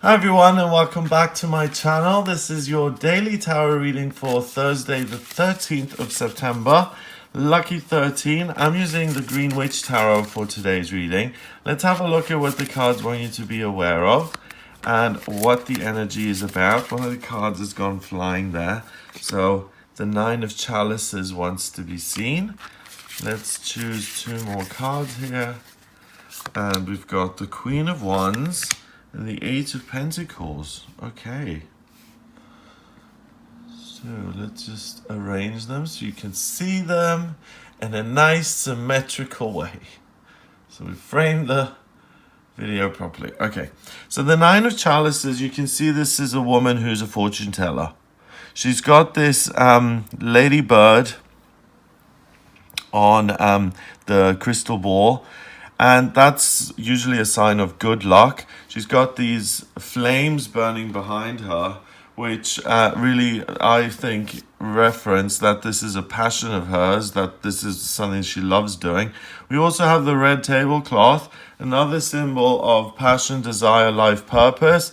Hi everyone and welcome back to my channel. This is your daily tarot reading for Thursday the 13th of September. Lucky 13. I'm using the Green Witch Tarot for today's reading. Let's have a look at what the cards want you to be aware of and what the energy is about. One of the cards has gone flying there. So the Nine of Chalices wants to be seen. Let's choose two more cards here. And we've got the Queen of Wands and the Eight of Pentacles. Okay. So let's just arrange them so you can see them in a nice symmetrical way. So we frame the video properly. Okay. So the Nine of Chalices, you can see this is a woman who's a fortune teller. She's got this ladybird on the crystal ball. And that's usually a sign of good luck. She's got these flames burning behind her, which really, I think, reference that this is a passion of hers, that this is something she loves doing. We also have the red tablecloth, another symbol of passion, desire, life purpose.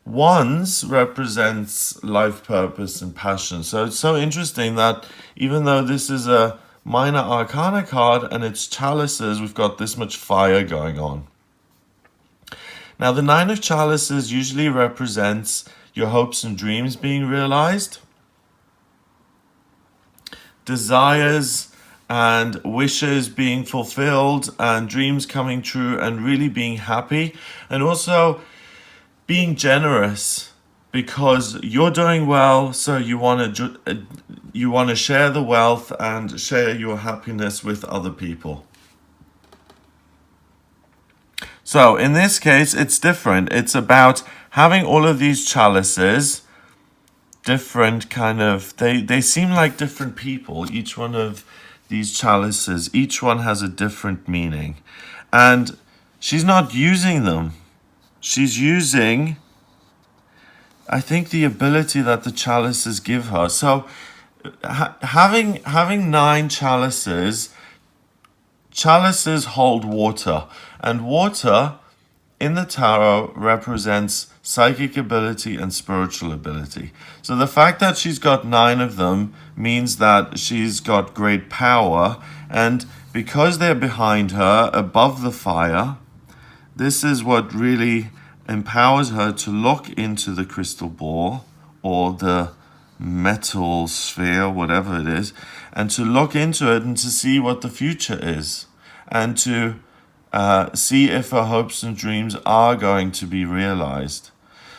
Wands represents life purpose and passion. So it's so interesting that even though this is a minor arcana card and it's chalices, we've got this much fire going on. Now the Nine of Chalices usually represents your hopes and dreams being realized, desires and wishes being fulfilled, and dreams coming true, and really being happy, and also being generous because you're doing well, so you want to share the wealth and share your happiness with other people. So in this case, it's different. It's about having all of these chalices, different kind of, they seem like different people. Each one of these chalices, each one has a different meaning. And she's not using them. She's using, I think, the ability that the chalices give her. So having 9 chalices hold water. And water in the tarot represents psychic ability and spiritual ability. So the fact that she's got 9 of them means that she's got great power. And because they're behind her, above the fire, this is what really empowers her to look into the crystal ball or the metal sphere, whatever it is, and to look into it and to see what the future is, and to see if her hopes and dreams are going to be realized.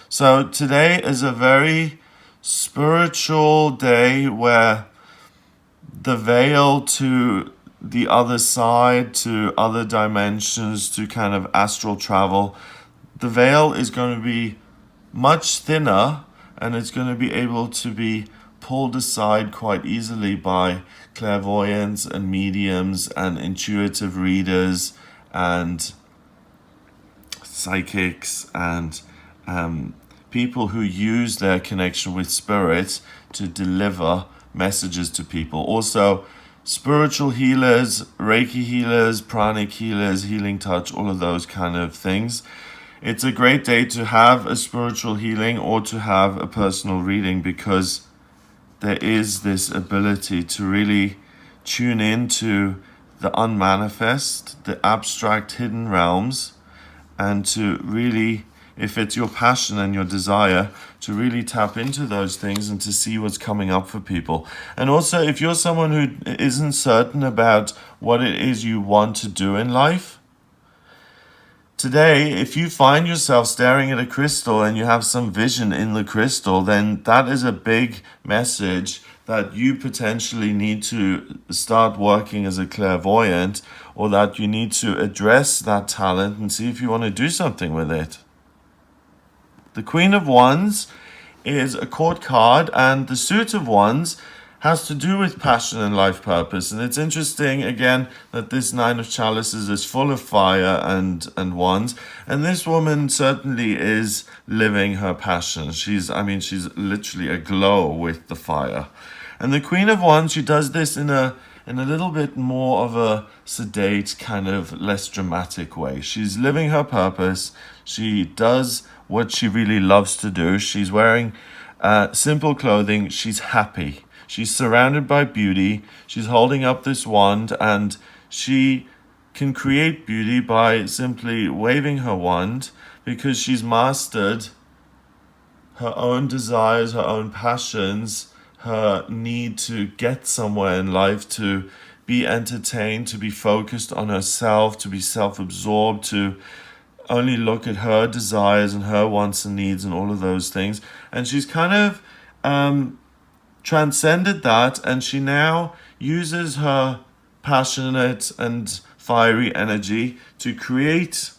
So today is a very spiritual day where the veil to the other side, to other dimensions, to kind of astral travel, the veil is going to be much thinner, and it's going to be able to be pulled aside quite easily by clairvoyants and mediums and intuitive readers and psychics and people who use their connection with spirit to deliver messages to people. Also, spiritual healers, Reiki healers, pranic healers, healing touch, all of those kind of things. It's a great day to have a spiritual healing or to have a personal reading, because there is this ability to really tune into the unmanifest, the abstract hidden realms, and to really, if it's your passion and your desire, to really tap into those things and to see what's coming up for people. And also, if you're someone who isn't certain about what it is you want to do in life, today, if you find yourself staring at a crystal and you have some vision in the crystal, then that is a big message that you potentially need to start working as a clairvoyant, or that you need to address that talent and see if you want to do something with it. The Queen of Wands is a court card, and the Suit of Wands has to do with passion and life purpose. And it's interesting, again, that this Nine of Chalices is full of fire and wands. And this woman certainly is living her passion. She's literally aglow with the fire. And the Queen of Wands, she does this in a in a little bit more of a sedate, kind of less dramatic way. She's living her purpose. She does what she really loves to do. She's wearing simple clothing. She's happy. She's surrounded by beauty. She's holding up this wand, and she can create beauty by simply waving her wand, because she's mastered her own desires, her own passions, her need to get somewhere in life, to be entertained, to be focused on herself, to be self-absorbed, to only look at her desires and her wants and needs and all of those things. And she's kind of transcended that, and she now uses her passionate and fiery energy to create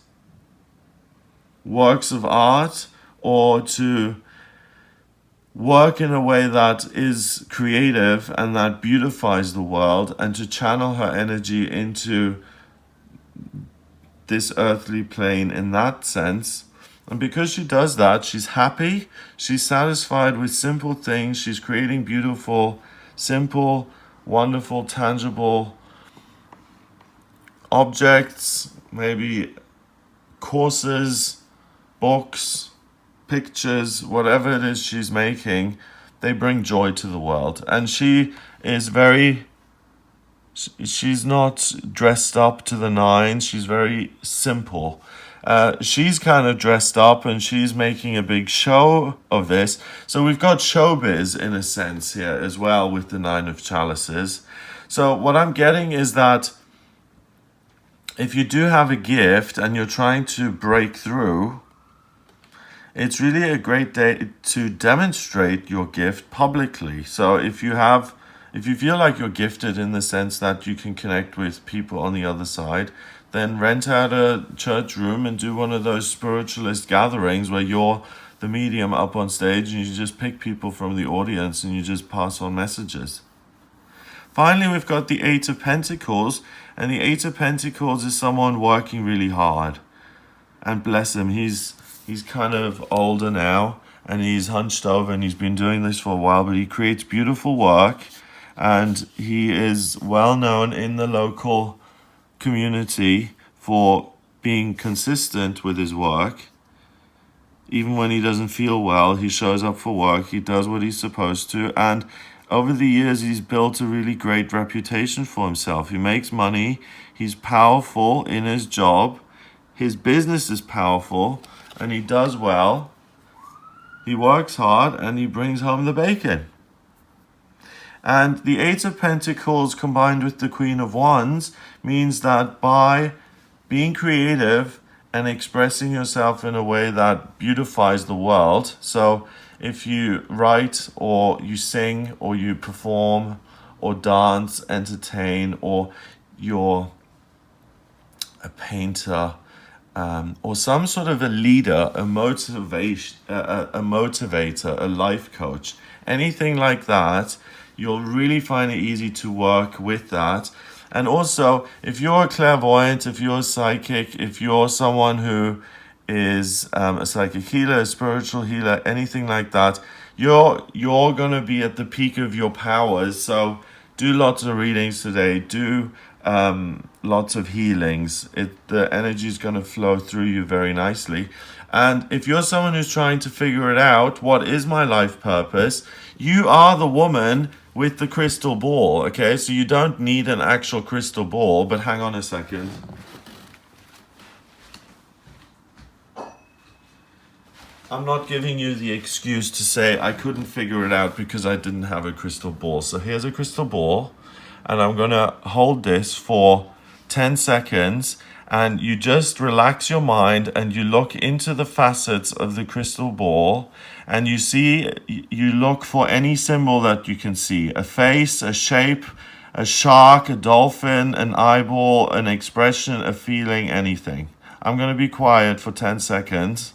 works of art, or to work in a way that is creative and that beautifies the world, and to channel her energy into this earthly plane in that sense. And because she does that, she's happy, she's satisfied with simple things, she's creating beautiful, simple, wonderful, tangible objects, maybe courses, books, pictures, whatever it is she's making. They bring joy to the world. And she is she's not dressed up to the nines. She's very simple. She's kind of dressed up, and she's making a big show of this. So we've got showbiz in a sense here as well with the Nine of Chalices. So what I'm getting is that if you do have a gift and you're trying to break through, it's really a great day to demonstrate your gift publicly. So if you feel like you're gifted in the sense that you can connect with people on the other side, then rent out a church room and do one of those spiritualist gatherings where you're the medium up on stage and you just pick people from the audience and you just pass on messages. Finally, we've got the Eight of Pentacles, and the Eight of Pentacles is someone working really hard. And bless him, he's kind of older now, and he's hunched over, and he's been doing this for a while, but he creates beautiful work, and he is well known in the local community for being consistent with his work. Even when he doesn't feel well, he shows up for work, he does what he's supposed to, and over the years, he's built a really great reputation for himself. He makes money, he's powerful in his job, his business is powerful, and he does well. He works hard, and he brings home the bacon. And the Eight of Pentacles combined with the Queen of Wands means that by being creative and expressing yourself in a way that beautifies the world, so if you write or you sing or you perform or dance, entertain, or you're a painter, or some sort of a leader, a motivator, a life coach, anything like that, you'll really find it easy to work with that. And also, if you're a clairvoyant, if you're a psychic, if you're someone who is a psychic healer, a spiritual healer, anything like that, you're going to be at the peak of your powers. So do lots of readings today, do lots of healings. The energy is going to flow through you very nicely. And if you're someone who's trying to figure it out, what is my life purpose? You are the woman with the crystal ball, okay? So you don't need an actual crystal ball, but hang on a second. I'm not giving you the excuse to say I couldn't figure it out because I didn't have a crystal ball. So here's a crystal ball, and I'm going to hold this for 10 seconds, and you just relax your mind and you look into the facets of the crystal ball, and you look for any symbol that you can see: a face, a shape, a shark, a dolphin, an eyeball, an expression, a feeling, anything. I'm going to be quiet for 10 seconds.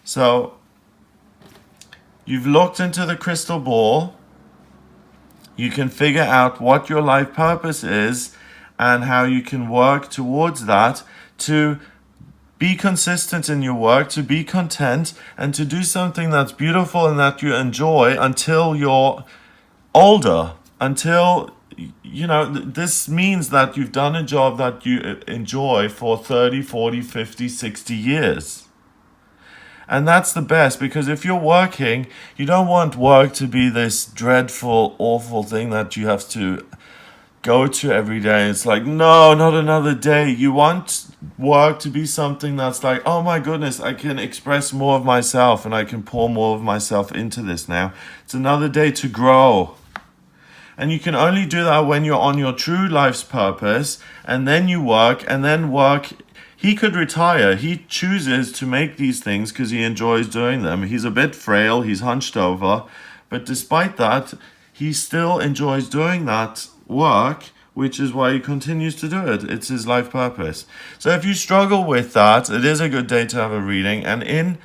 So you've looked into the crystal ball. You can figure out what your life purpose is, and how you can work towards that to be consistent in your work, to be content, and to do something that's beautiful and that you enjoy until you're older, until, this means that you've done a job that you enjoy for 30, 40, 50, 60 years. And that's the best, because if you're working, you don't want work to be this dreadful, awful thing that you have to go to every day. It's like, no, not another day. You want work to be something that's like, oh my goodness, I can express more of myself and I can pour more of myself into this now. It's another day to grow. And you can only do that when you're on your true life's purpose, and then you work, and then work. He could retire. He chooses to make these things because he enjoys doing them. He's a bit frail, he's hunched over, but despite that, he still enjoys doing that work, which is why he continues to do it. It's his life purpose. So if you struggle with that, it is a good day to have a reading. And in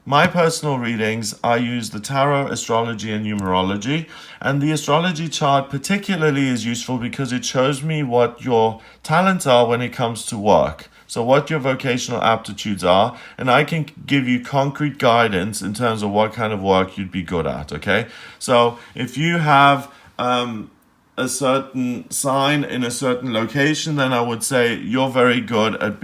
my personal readings, I use the tarot, astrology, and numerology. And the astrology chart particularly is useful because it shows me what your talents are when it comes to work. So what your vocational aptitudes are, and I can give you concrete guidance in terms of what kind of work you'd be good at, okay? So if you have a certain sign in a certain location, then I would say you're very good at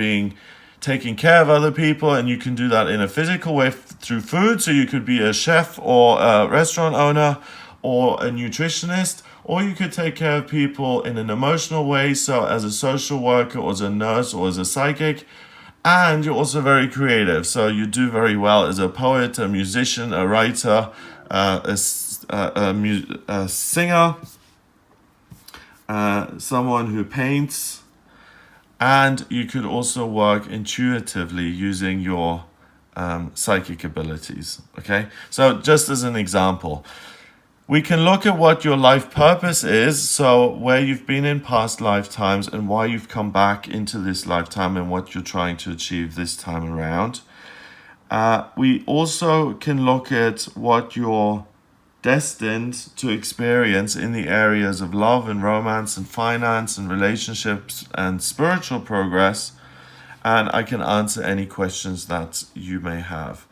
taking care of other people, and you can do that in a physical way through food. So you could be a chef or a restaurant owner or a nutritionist, or you could take care of people in an emotional way, so as a social worker or as a nurse or as a psychic. And you're also very creative, so you do very well as a poet, a musician, a writer, a singer, someone who paints. And you could also work intuitively using your psychic abilities, okay? So just as an example, we can look at what your life purpose is, so where you've been in past lifetimes and why you've come back into this lifetime and what you're trying to achieve this time around. We also can look at what you're destined to experience in the areas of love and romance and finance and relationships and spiritual progress, and I can answer any questions that you may have.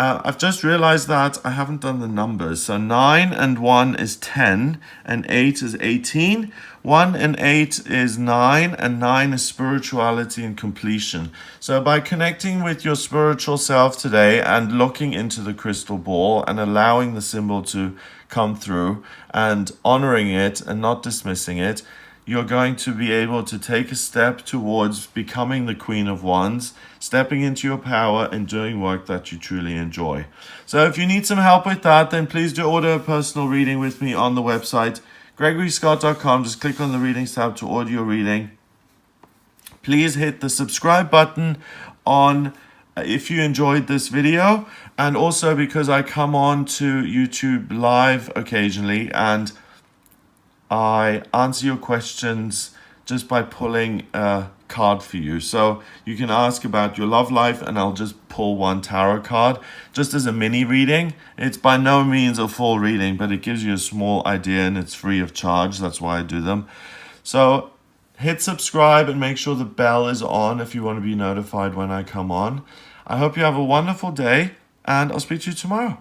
I've just realized that I haven't done the numbers. So 9 and 1 is 10, and 8 is 18. 1 and 8 is 9, and 9 is spirituality and completion. So by connecting with your spiritual self today and looking into the crystal ball and allowing the symbol to come through and honoring it and not dismissing it, you're going to be able to take a step towards becoming the Queen of Wands, stepping into your power and doing work that you truly enjoy. So if you need some help with that, then please do order a personal reading with me on the website, gregoryscott.com. Just click on the readings tab to order your reading. Please hit the subscribe button on if you enjoyed this video, and also because I come on to YouTube live occasionally and I answer your questions just by pulling a card for you. So you can ask about your love life and I'll just pull one tarot card just as a mini reading. It's by no means a full reading, but it gives you a small idea and it's free of charge. That's why I do them. So hit subscribe and make sure the bell is on if you want to be notified when I come on. I hope you have a wonderful day and I'll speak to you tomorrow.